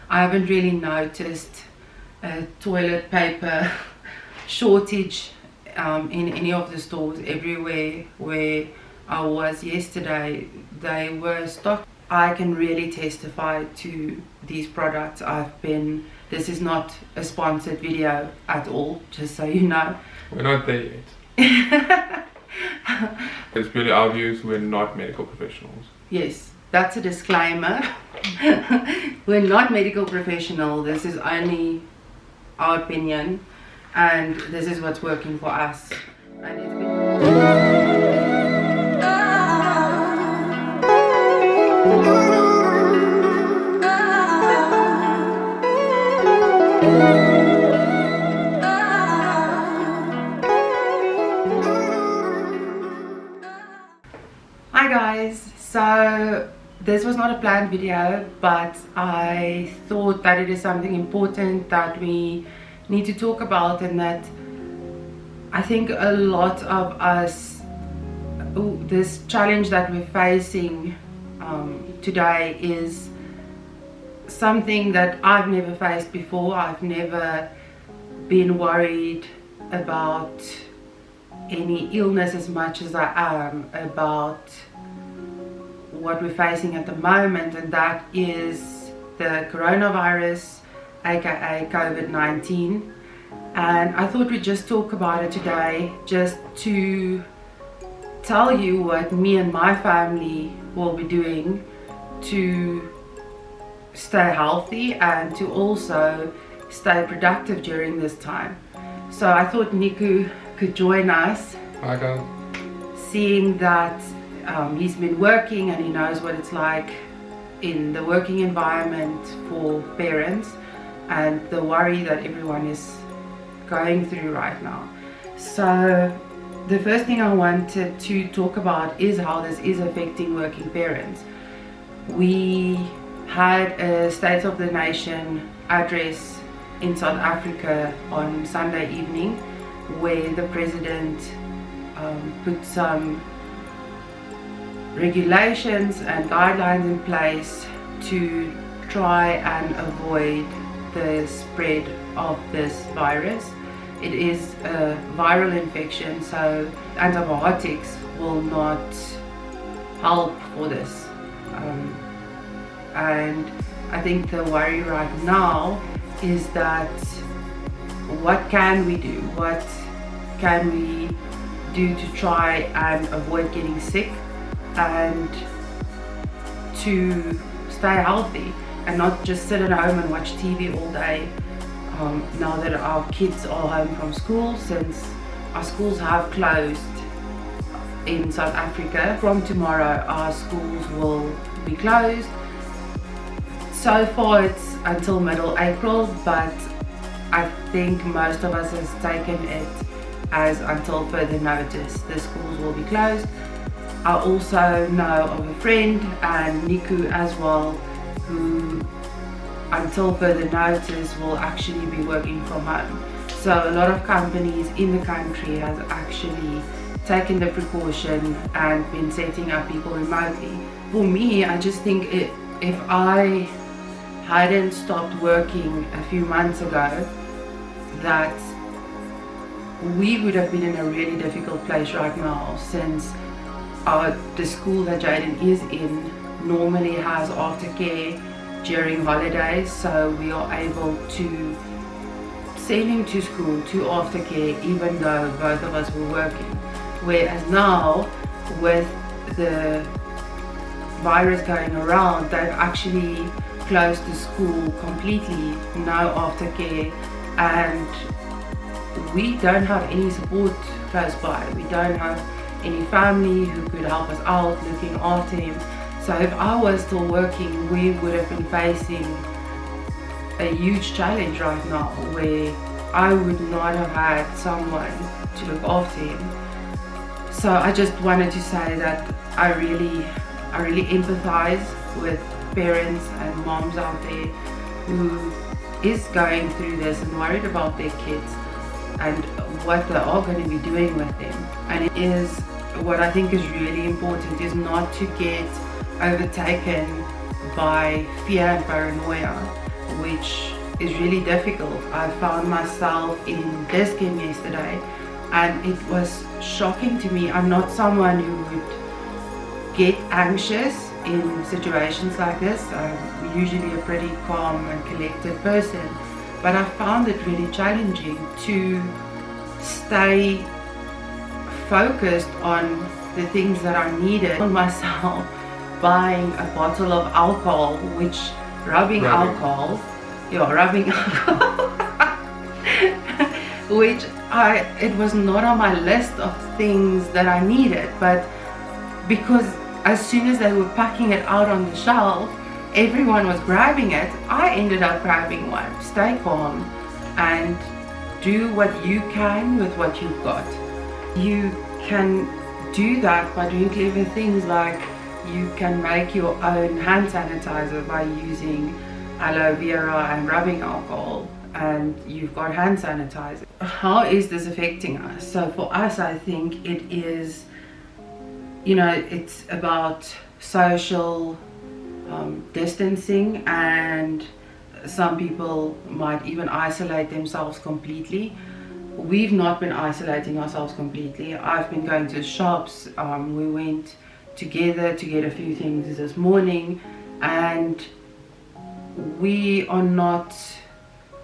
I haven't really noticed a toilet paper shortage in any of the stores. Everywhere where I was yesterday, they were stocked. I can really testify to these products. This is not a sponsored video at all, just so you know. We're not there yet. It's purely our views, we're not medical professionals. Yes, that's a disclaimer. We're not medical professional. This is only our opinion, and this is what's working for us. And it's been... Hi guys, so this was not a planned video, but I thought that it is something important that we need to talk about, and that I think a lot of us, this challenge that we're facing today is something that I've never faced before. I've never been worried about any illness as much as I am about what we're facing at the moment, and that is the coronavirus, aka COVID-19. And I thought we'd just talk about it today, just to tell you what me and my family will be doing to stay healthy and to also stay productive during this time. So I thought Niku could join us. Hi guys. Seeing that he's been working and he knows what it's like in the working environment for parents and the worry that everyone is going through right now. So the first thing I wanted to talk about is how this is affecting working parents. We had a State of the Nation address in South Africa on Sunday evening, where the president put some regulations and guidelines in place to try and avoid the spread of this virus. It is a viral infection, so antibiotics will not help for this. And I think the worry right now is that what can we do? What can we do to try and avoid getting sick and to stay healthy and not just sit at home and watch TV all day? Now that our kids are home from school, since our schools have closed in South Africa, from tomorrow our schools will be closed. So far it's until middle April, but I think most of us has taken it as until further notice. The schools will be closed. I also know of a friend, and Niku as well, who until further notice will actually be working from home. So a lot of companies in the country has actually taken the precaution and been setting up people remotely. For me, I just think if I hadn't stopped working a few months ago, that we would have been in a really difficult place right now, since the school that Jaden is in normally has aftercare during holidays, so we are able to send him to school to aftercare even though both of us were working. Whereas now, with the virus going around, they've actually closed the school completely, no aftercare, and we don't have any support close by. We don't have any family who could help us out looking after him. So if I was still working, we would have been facing a huge challenge right now, where I would not have had someone to look after him. So I just wanted to say that I really empathize with parents and moms out there who is going through this and worried about their kids and what they are going to be doing with them. And it is, what I think is really important is not to get overtaken by fear and paranoia, which is really difficult. I found myself in Discam yesterday, and it was shocking to me. I'm not someone who would get anxious in situations like this. I'm usually a pretty calm and collected person, but I found it really challenging to stay focused on the things that I needed. On myself buying a bottle of alcohol, which rubbing alcohol, which it was not on my list of things that I needed, but because as soon as they were packing it out on the shelf, everyone was grabbing it, I ended up grabbing one. Stay calm and do what you can with what you've got. You can do that by doing clever things, like you can make your own hand sanitizer by using aloe vera and rubbing alcohol, and you've got hand sanitizer. How is this affecting us? So for us, I think it is, it's about social distancing, and some people might even isolate themselves completely. We've not been isolating ourselves completely. I've been going to shops. We went together to get a few things this morning, and we are not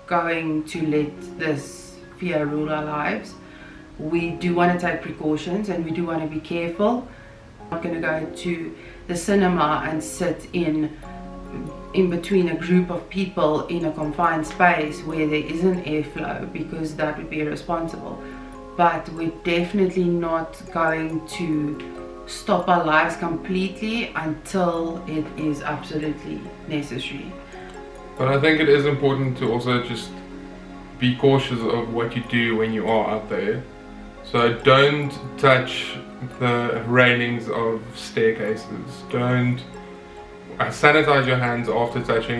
going to let this fear rule our lives. We do want to take precautions, and we do want to be careful. I'm not going to go to the cinema and sit in between a group of people in a confined space where there isn't airflow, because that would be irresponsible. But we're definitely not going to stop our lives completely until it is absolutely necessary. But I think it is important to also just be cautious of what you do when you are out there. So don't touch the railings of staircases. Don't sanitize your hands after touching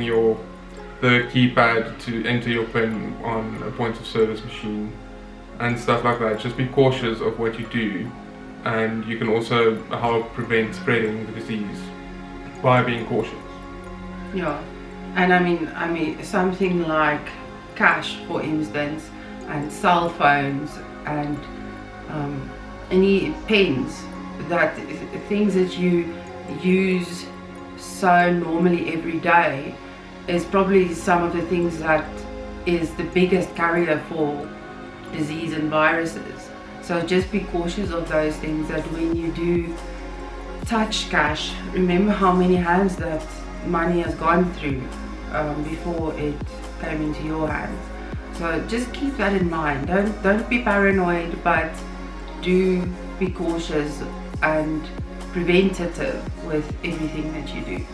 the keypad to enter your PIN on a point of service machine and stuff like that. Just be cautious of what you do, and you can also help prevent spreading the disease by being cautious. Yeah, and I mean something like cash, for instance, and cell phones, and any pens, that things that you use so normally every day, is probably some of the things that is the biggest carrier for disease and viruses. So just be cautious of those things, that when you do touch cash, remember how many hands that money has gone through before it came into your hands. So just keep that in mind. Don't be paranoid, but do be cautious and preventative with everything that you do.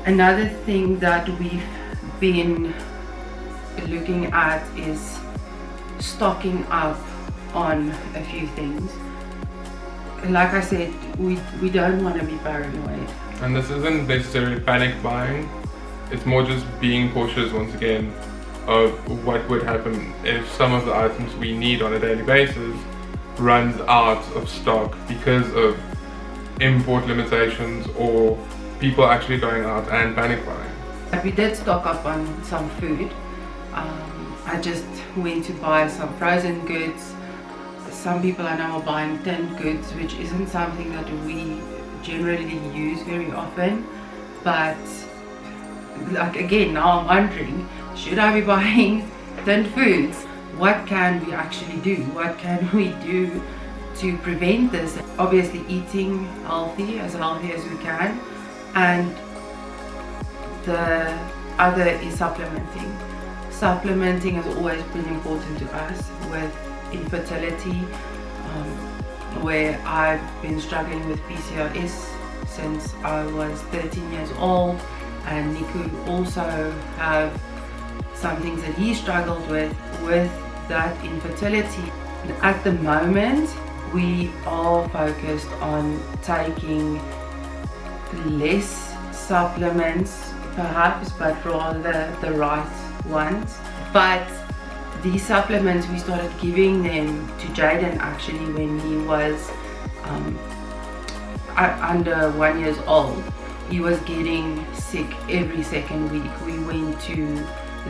Another thing that we've been looking at is stocking up on a few things. Like I said, we don't want to be paranoid. And this isn't necessarily panic buying, it's more just being cautious once again of what would happen if some of the items we need on a daily basis runs out of stock because of import limitations or people actually going out and panic buying. We did stock up on some food. I just went to buy some frozen goods. Some people I know are buying tinned goods, which isn't something that we generally use very often. But like again, now I'm wondering, should I be buying tinned foods? What can we actually do? What can we do to prevent this? Obviously eating healthy as we can, and the other is supplementing. Supplementing has always been important to us with infertility, where I've been struggling with PCOS since I was 13 years old, and Niku also have some things that he struggled with that infertility. At the moment, we are focused on taking less supplements perhaps, but rather the right ones. But these supplements, we started giving them to Jaden actually when he was under 1 year old, he was getting sick every second week. We went to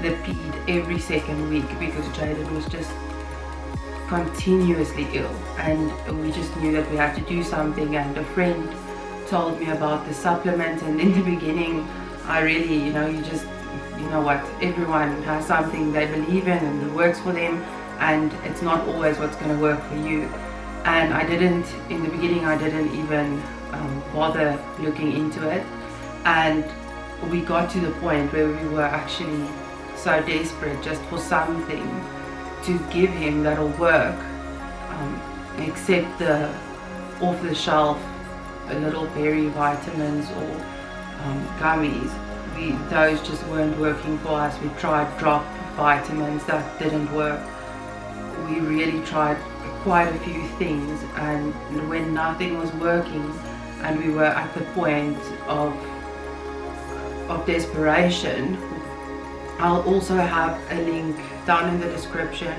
the ped every second week because Jaden was just continuously ill, and we just knew that we had to do something. And a friend told me about the supplement, and in the beginning I really, you know what, everyone has something they believe in and it works for them, and it's not always what's going to work for you. And in the beginning I didn't even bother looking into it, and we got to the point where we were actually so desperate just for something to give him that'll work, except the off-the-shelf little berry vitamins or gummies. Those just weren't working for us. We tried drop vitamins, that didn't work. We really tried quite a few things, and when nothing was working and we were at the point of desperation, I'll also have a link down in the description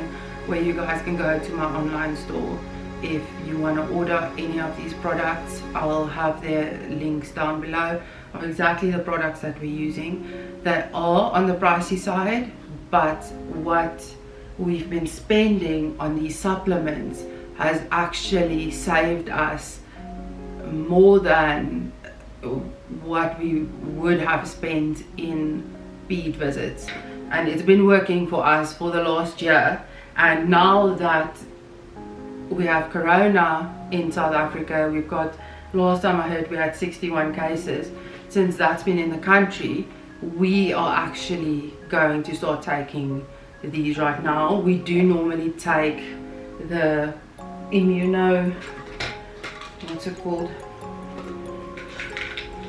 where you guys can go to my online store if you want to order any of these products. I'll have their links down below of exactly the products that we're using that are on the pricey side, but what we've been spending on these supplements has actually saved us more than what we would have spent in ped visits. And it's been working for us for the last year, and now that we have corona in South Africa, we've got, last time I heard we had 61 cases. Since that's been in the country, we are actually going to start taking these right now. We do normally take the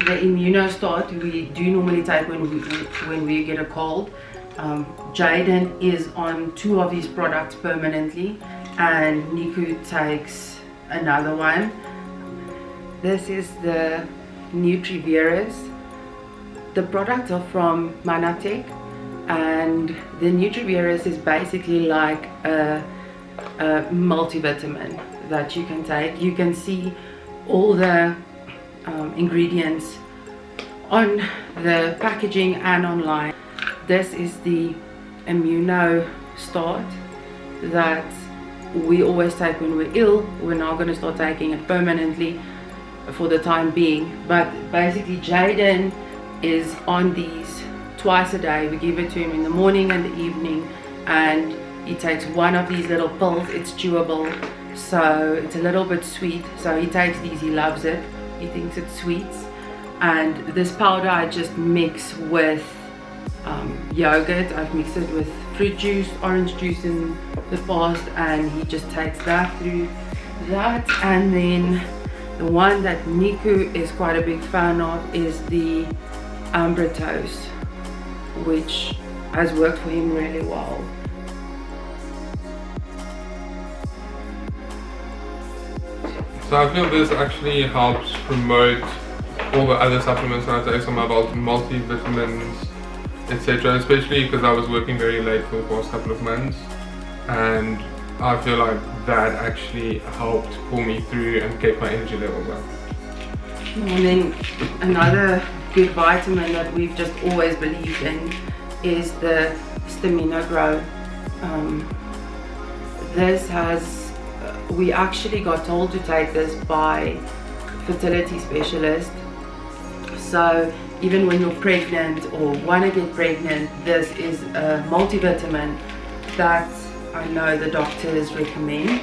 the Immunostart we do normally take when we get a cold. Jaden is on 2 of these products permanently, and Niku takes another one. This is the Nutrivirus. The products are from Mannatech, and the Nutrivirus is basically like a multivitamin that you can take. You can see all the ingredients on the packaging and online. This is the Immunostart that we always take when we're ill. We're now going to start taking it permanently for the time being, but basically Jaden is on these twice a day. We give it to him in the morning and the evening, and he takes one of these little pills. It's chewable, so it's a little bit sweet, so he takes these, he loves it, he thinks it's sweet. And this powder I just mix with yogurt. I've mixed it with fruit juice, orange juice in the past, and he just takes that through that. And then the one that Niku is quite a big fan of is the Ambritos, which has worked for him really well. So I feel this actually helps promote all the other supplements that I take, some about multivitamins, etc. Especially because I was working very late for the past couple of months, and I feel like that actually helped pull me through and keep my energy levels up. And then another good vitamin that we've just always believed in is the Stamina Grow. This has, we actually got told to take this by fertility specialist. So even when you're pregnant or want to get pregnant, this is a multivitamin that I know the doctors recommend.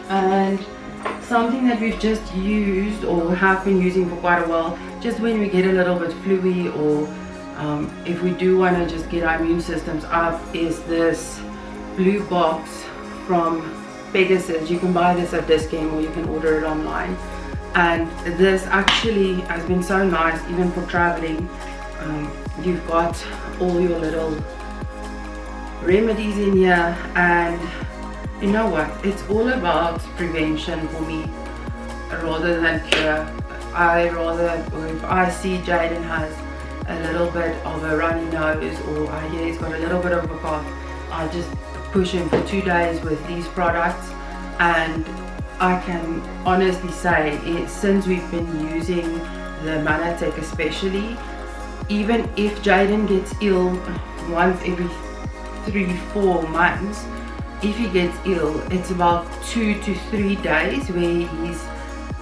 And something that we've just used or have been using for quite a while, just when we get a little bit fluey, or if we do want to just get our immune systems up, is this blue box from Pegasus. You can buy this at Discount or you can order it online. And this actually has been so nice, even for traveling. You've got all your little remedies in here, and you know what, it's all about prevention for me rather than cure. If I see Jaden has a little bit of a runny nose, or I hear he's got a little bit of a cough, I just push him for 2 days with these products. And I can honestly say, since we've been using the Mannatech especially, even if Jaden gets ill once every 3-4 months, if he gets ill, it's about 2 to 3 days where he's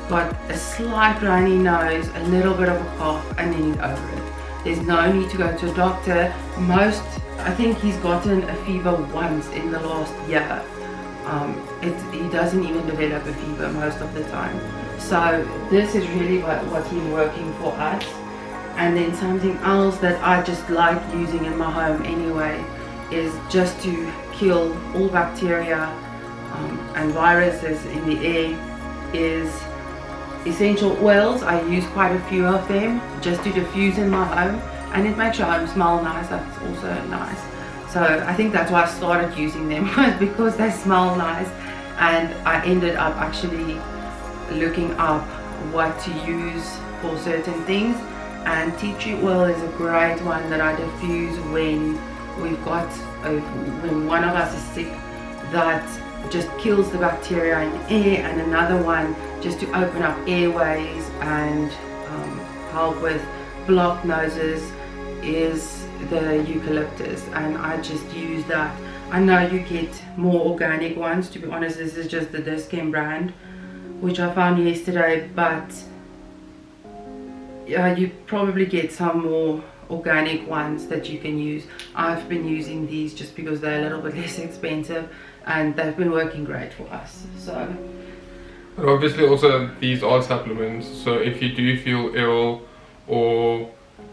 got a slight runny nose, a little bit of a cough, and then he's over it. There's no need to go to a doctor. I think he's gotten a fever once in the last year. He doesn't even develop a fever most of the time. So this is really what's been working for us. And then something else that I just like using in my home anyway is just to kill all bacteria and viruses in the air is essential oils. I use quite a few of them just to diffuse in my home, and it makes your home smell nice. That's also nice. So I think that's why I started using them, because they smell nice. And I ended up actually looking up what to use for certain things, and tea tree oil is a great one that I diffuse when when one of us is sick, that just kills the bacteria in the air, and another one just to open up airways and help with blocked noses is the eucalyptus, and I just use that. I know you get more organic ones, to be honest. This is just the Discam brand, which I found yesterday, but you probably get some more organic ones that you can use. I've been using these just because they're a little bit less expensive, and they've been working great for us. So, but obviously also these are supplements, so if you do feel ill or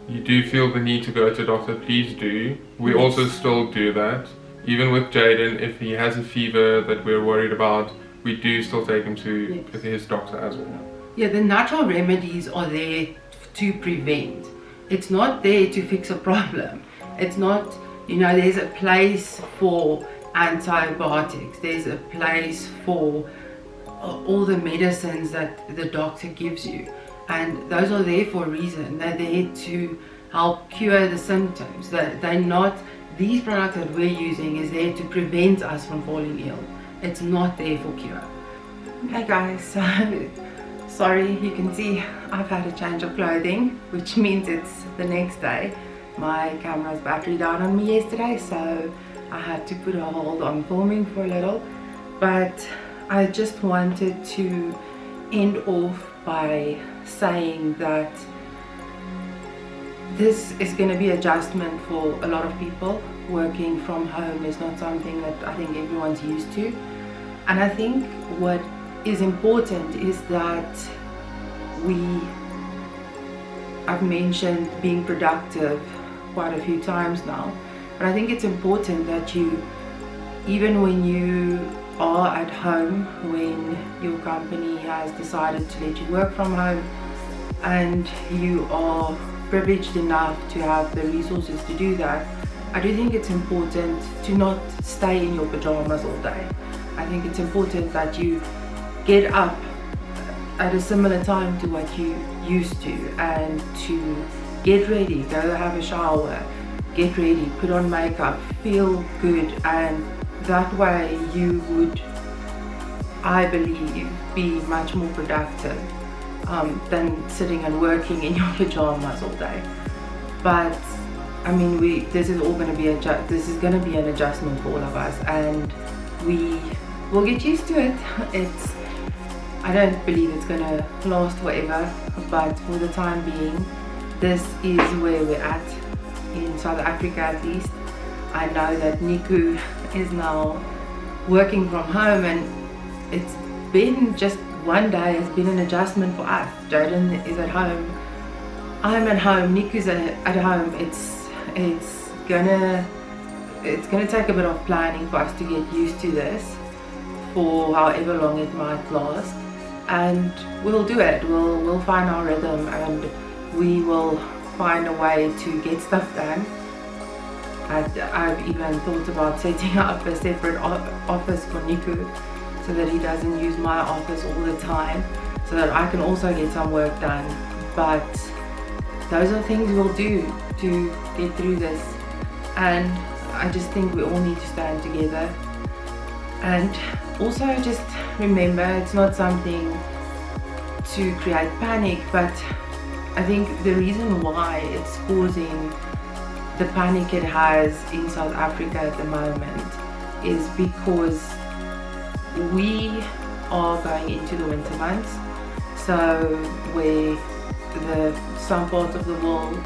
you do feel the need to go to a doctor, please do. We also still do that. Even with Jaden, if he has a fever that we're worried about, we do still take him to his doctor as well. Yeah, the natural remedies are there to prevent. It's not there to fix a problem. It's not, there's a place for antibiotics. There's a place for all the medicines that the doctor gives you. And those are there for a reason. They're there to help cure the symptoms. They're not, these products that we're using is there to prevent us from falling ill. It's not there for cure. Hey guys, so sorry, you can see I've had a change of clothing, which means it's the next day. My camera's battery died on me yesterday, so I had to put a hold on filming for a little. But I just wanted to end off by saying that this is going to be adjustment for a lot of people. Working from home is not something that I think everyone's used to. And I think what is important is that I've mentioned being productive quite a few times now, but I think it's important that you, even when you are at home, when your company has decided to let you work from home and you are privileged enough to have the resources to do that, I do think it's important to not stay in your pajamas all day. I think it's important that you get up at a similar time to what you used to, and to get ready, go have a shower, get ready, put on makeup, feel good, and that way you would, I believe, be much more productive than sitting and working in your pajamas all day. But I mean, this is all going to be an adjustment for all of us, and we will get used to it. I don't believe it's going to last forever, but for the time being, this is where we're at in South Africa at least. I know that Niku is now working from home, and it's been just one day has been an adjustment for us. Jaden is at home, I'm at home, Niku's at home. It's gonna take a bit of planning for us to get used to this for however long it might last, and we'll do it. We'll find our rhythm, and we will find a way to get stuff done. I've even thought about setting up a separate office for Niku so that he doesn't use my office all the time, so that I can also get some work done. But those are things we'll do to get through this, and I just think we all need to stand together. And also just remember, it's not something to create panic, but I think the reason why it's causing the panic it has in South Africa at the moment is because we are going into the winter months. So where some parts of the world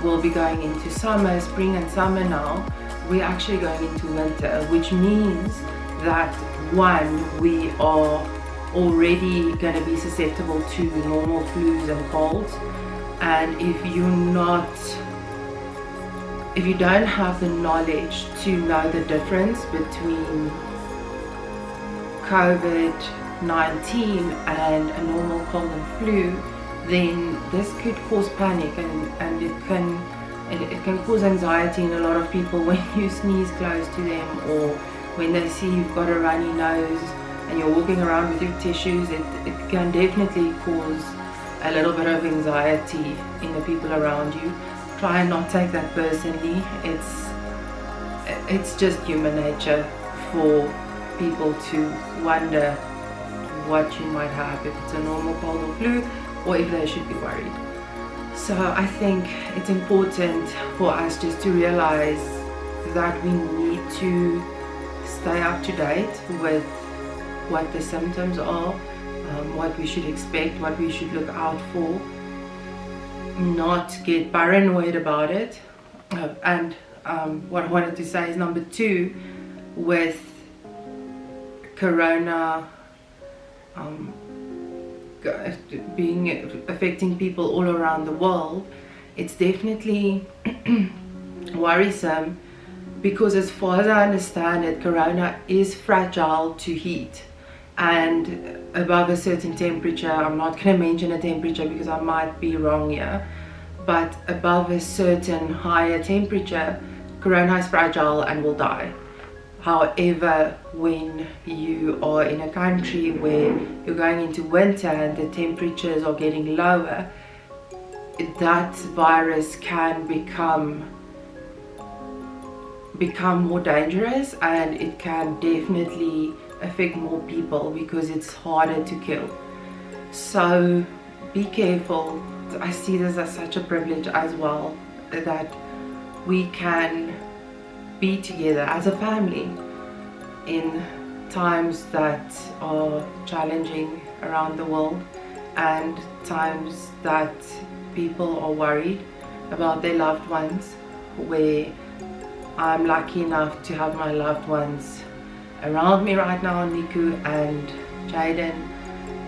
will be going into summer, spring and summer now, we're actually going into winter, which means that one, we are already going to be susceptible to normal flus and colds, and if you don't have the knowledge to know the difference between COVID-19 and a normal cold and flu, then this could cause panic, and it can cause anxiety in a lot of people when you sneeze close to them, or when they see you've got a runny nose and you're walking around with your tissues. It can definitely cause a little bit of anxiety in the people around you. Try and not take that personally. It's just human nature for people to wonder what you might have, if it's a normal cold or flu, or if they should be worried. So I think it's important for us just to realize that we need to stay up to date with what the symptoms are, what we should expect, what we should look out for, not get paranoid about it. And what I wanted to say is number two, with Corona affecting people all around the world, it's definitely worrisome, because as far as I understand it, Corona is fragile to heat, and above a certain temperature, I'm not going to mention a temperature because I might be wrong here, but above a certain higher temperature, Corona is fragile and will die. However, when you are in a country where you're going into winter and the temperatures are getting lower, that virus can become more dangerous, and it can definitely affect more people because it's harder to kill. So be careful. I see this as such a privilege as well, that we can be together as a family in times that are challenging around the world, and times that people are worried about their loved ones, where I'm lucky enough to have my loved ones around me right now, Niku and Jaden,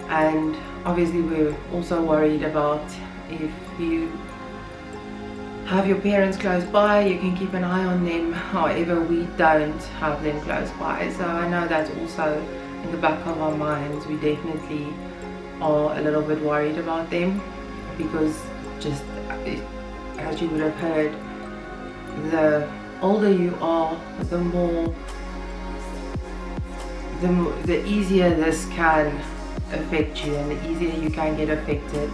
and obviously we're also worried about if you have your parents close by, you can keep an eye on them. However, we don't have them close by, so I know that's also in the back of our minds. We definitely are a little bit worried about them, because just as you would have heard, the older you are, the easier this can affect you, and the easier you can get affected,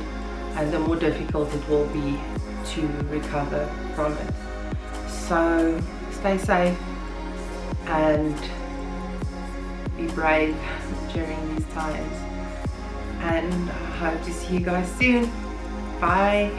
and the more difficult it will be to recover from it. So stay safe and be brave during these times, and I hope to see you guys soon. Bye.